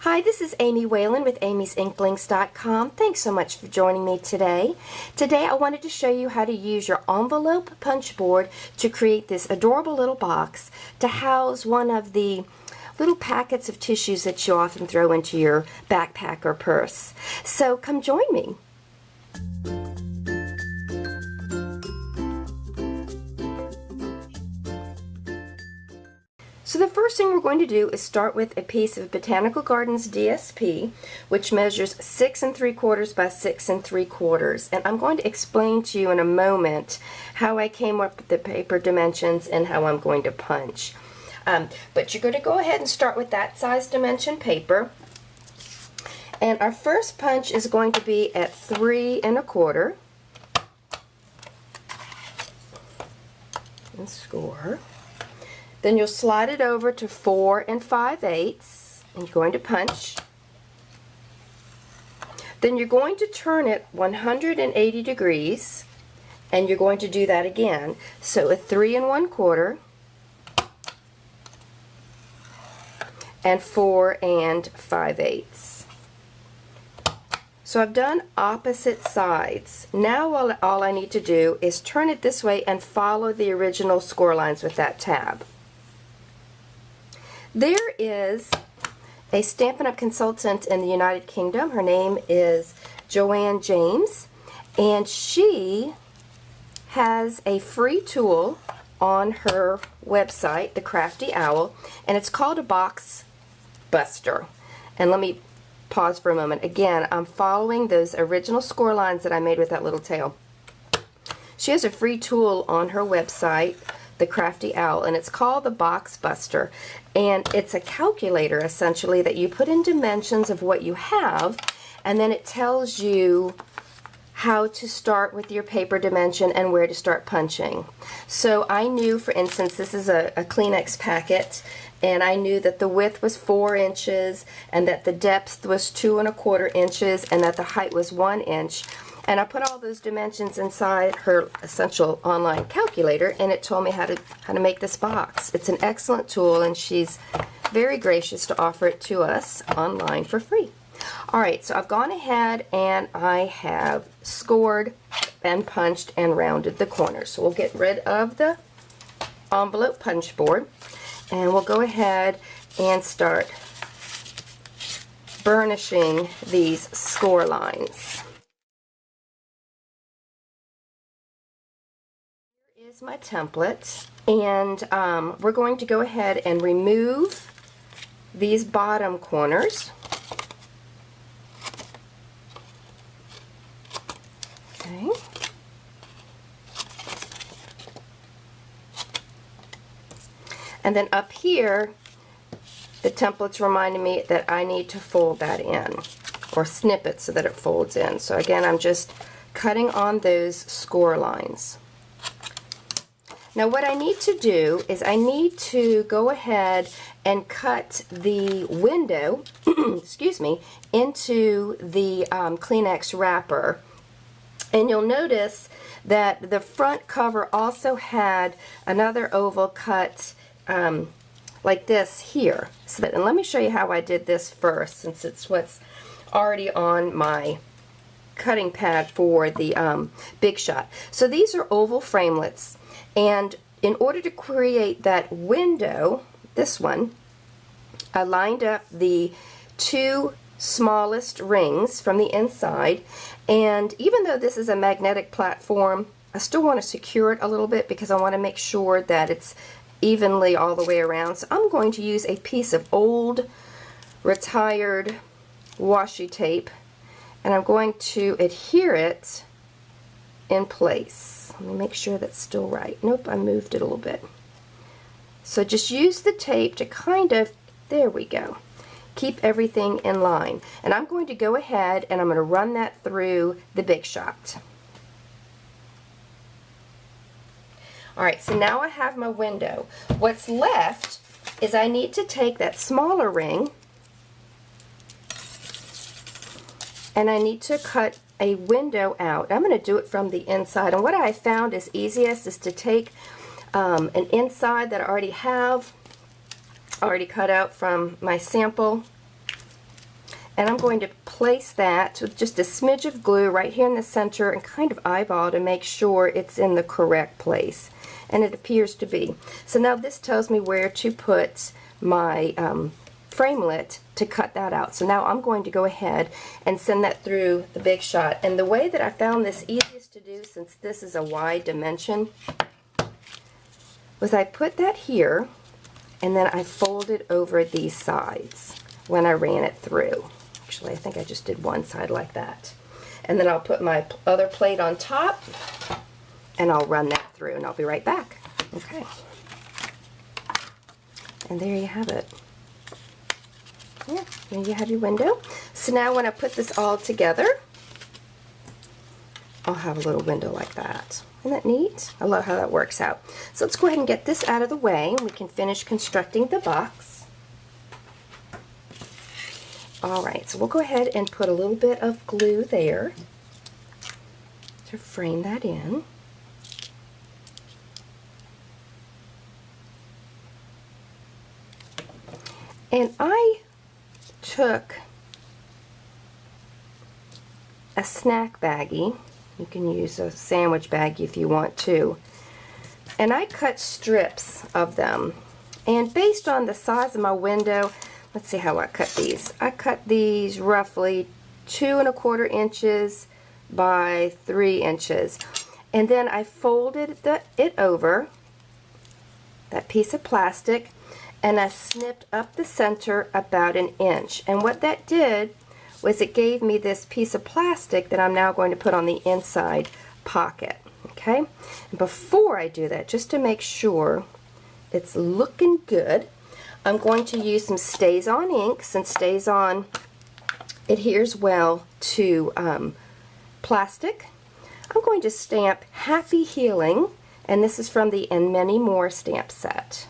Hi, this is Amy Whelan with amy'sinklings.com. Thanks so much for joining me today. Today I wanted to show you how to use your envelope punch board to create this adorable little box to house one of the little packets of tissues that you often throw into your backpack or purse. So come join me. So the first thing we're going to do is start with a piece of Botanical Gardens DSP, which measures 6 3/4 by 6 3/4. And I'm going to explain to you in a moment how I came up with the paper dimensions and how I'm going to punch. But you're going to go ahead and start with that size dimension paper. And our first punch is going to be at 3 1/4. And score. Then you'll slide it over to 4 5/8, and you're going to punch. Then you're going to turn it 180 degrees, and you're going to do that again. So a 3 1/4 and 4 5/8. So I've done opposite sides. Now all I need to do is turn it this way and follow the original score lines with that tab. There is a Stampin' Up! Consultant in the United Kingdom. Her name is Joanne James, and she has a free tool on her website, The Crafty Owl, and it's called a Box Buster. And let me pause for a moment. Again, I'm following those original score lines that I made with that little tail. She has a free tool on her website, The Crafty Owl, and it's called the Box Buster, and it's a calculator essentially that you put in dimensions of what you have, and then it tells you how to start with your paper dimension and where to start punching. So I knew, for instance, this is a Kleenex packet, and I knew that the width was 4 inches and that the depth was 2 1/4 inches and that the height was 1 inch. And I put all those dimensions inside her essential online calculator, and it told me how to make this box. It's an excellent tool, and she's very gracious to offer it to us online for free. Alright, so I've gone ahead and I have scored and punched and rounded the corners. So we'll get rid of the envelope punch board, and we'll go ahead and start burnishing these score lines. Here is my template, and we're going to go ahead and remove these bottom corners. Okay. And then up here, the template's reminding me that I need to fold that in, or snip it so that it folds in. So again, I'm just cutting on those score lines. Now what I need to do is I need to go ahead and cut the window excuse me, into the Kleenex wrapper. And you'll notice that the front cover also had another oval cut like this here. And let me show you how I did this first, since it's what's already on my cutting pad for the Big Shot. So these are oval framelets, and in order to create that window, this one, I lined up the 2 smallest rings from the inside, and even though this is a magnetic platform, I still want to secure it a little bit because I want to make sure that it's evenly all the way around. So I'm going to use a piece of old retired washi tape, and I'm going to adhere it in place. Let me make sure that's still right. Nope, I moved it a little bit. So just use the tape to kind of, there we go, keep everything in line. And I'm going to go ahead and I'm going to run that through the Big Shot. Alright, so now I have my window. What's left is I need to take that smaller ring and I need to cut a window out. I'm going to do it from the inside, and what I found is easiest is to take an inside that I already have already cut out from my sample, And I'm going to place that with just a smidge of glue right here in the center and kind of eyeball to make sure it's in the correct place. And it appears to be. So now this tells me where to put my framelit to cut that out. So now I'm going to go ahead and send that through the Big Shot. And the way that I found this easiest to do, since this is a wide dimension, was I put that here and then I folded over these sides when I ran it through. Actually, I think I just did one side like that. And then I'll put my other plate on top and I'll run that through and I'll be right back. Okay. And there you have it. Yeah, there you have your window. So now when I put this all together, I'll have a little window like that. Isn't that neat? I love how that works out. So let's go ahead and get this out of the way and we can finish constructing the box. Alright, so we'll go ahead and put a little bit of glue there to frame that in. And I took a snack baggie. You can use a sandwich baggie if you want to. And I cut strips of them. And based on the size of my window, let's see how I cut these. I cut these roughly 2¼ inches by 3 inches. And then I folded it over, that piece of plastic, and I snipped up the center about 1 inch. And what that did was it gave me this piece of plastic that I'm now going to put on the inside pocket. Okay? And before I do that, just to make sure it's looking good, I'm going to use some Stays On ink, since Stays On adheres well to plastic. I'm going to stamp Happy Healing, and this is from the And Many More stamp set.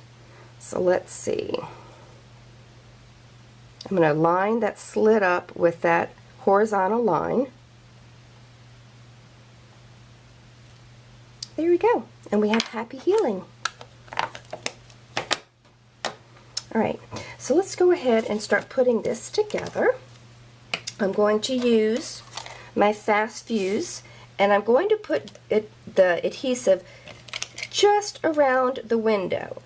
So let's see. I'm going to line that slit up with that horizontal line. There we go. And we have Happy Healing. Alright, so let's go ahead and start putting this together. I'm going to use my Fast Fuse, and I'm going to put the adhesive just around the window.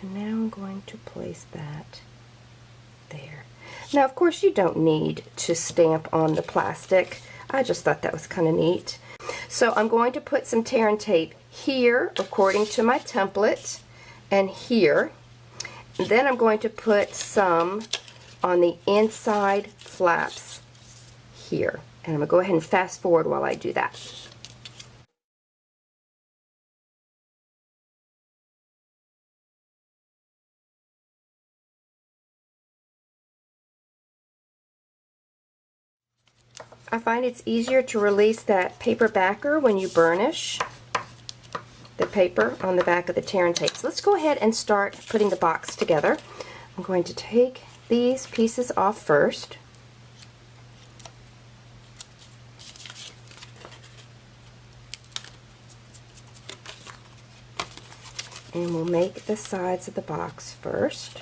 And now I'm going to place that there. Now, of course, you don't need to stamp on the plastic. I just thought that was kind of neat. So I'm going to put some tear and tape here, according to my template, and here. And then I'm going to put some on the inside flaps here. And I'm going to go ahead and fast forward while I do that. I find it's easier to release that paper backer when you burnish the paper on the back of the tear and tape. So let's go ahead and start putting the box together. I'm going to take these pieces off first. And we'll make the sides of the box first.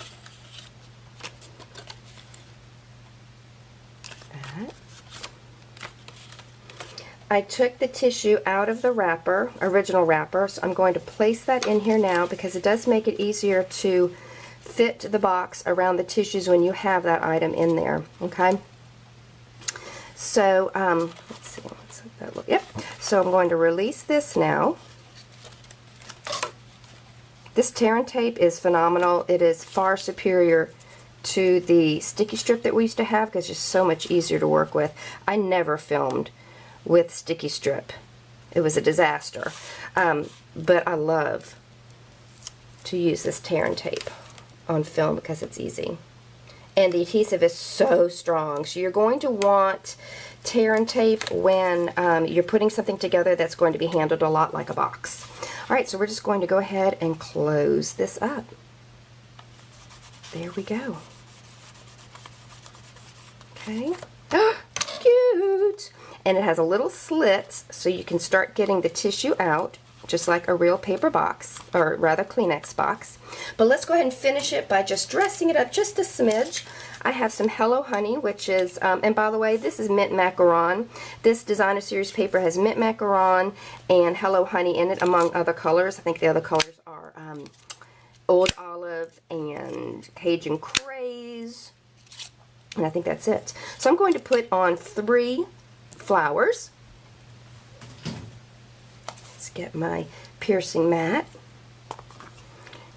That. I took the tissue out of the wrapper, original wrapper, so I'm going to place that in here now because it does make it easier to fit the box around the tissues when you have that item in there. Okay? So, let's see, let's let that look. Yep. So I'm going to release this now. This tear and tape is phenomenal. It is far superior to the sticky strip that we used to have because it's just so much easier to work with. I never filmed with sticky strip. It was a disaster. But I love to use this tear and tape on film because it's easy. And the adhesive is so strong. So you're going to want tear and tape when you're putting something together that's going to be handled a lot like a box. Alright, so we're just going to go ahead and close this up. There we go. Okay. Cute! And it has a little slit so you can start getting the tissue out just like a real paper box, or rather Kleenex box. But let's go ahead and finish it by just dressing it up just a smidge. I have some Hello Honey, which is, and by the way, this is mint macaron. This designer series paper has mint macaron and Hello Honey in it, among other colors. I think the other colors are Old Olive and Cajun Craze, and I think that's it. So I'm going to put on 3 flowers. Let's get my piercing mat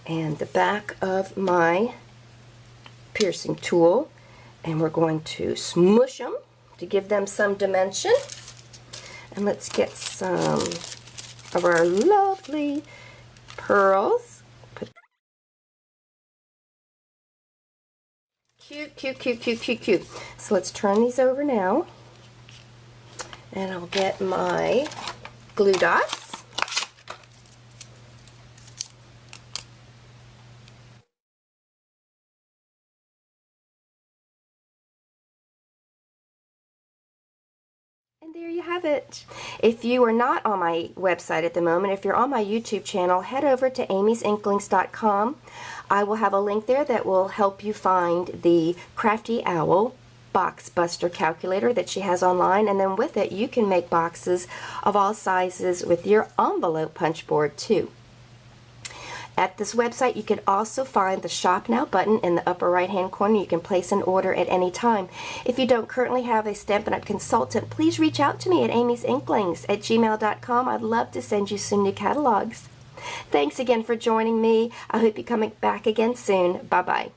and the back of my piercing tool, and we're going to smush them to give them some dimension. And let's get some of our lovely pearls. Cute, cute, cute, cute, cute, cute. So let's turn these over now, and I'll get my glue dots. And there you have it. If you are not on my website at the moment, if you're on my YouTube channel, head over to amysinklings.com. I will have a link there that will help you find the Crafty Owl box buster calculator that she has online, and then with it you can make boxes of all sizes with your envelope punch board too. At this website, you can also find the Shop Now button in the upper right-hand corner. You can place an order at any time. If you don't currently have a Stampin' Up! Consultant, please reach out to me at amysinklings@gmail.com. I'd love to send you some new catalogs. Thanks again for joining me. I hope you're coming back again soon. Bye-bye.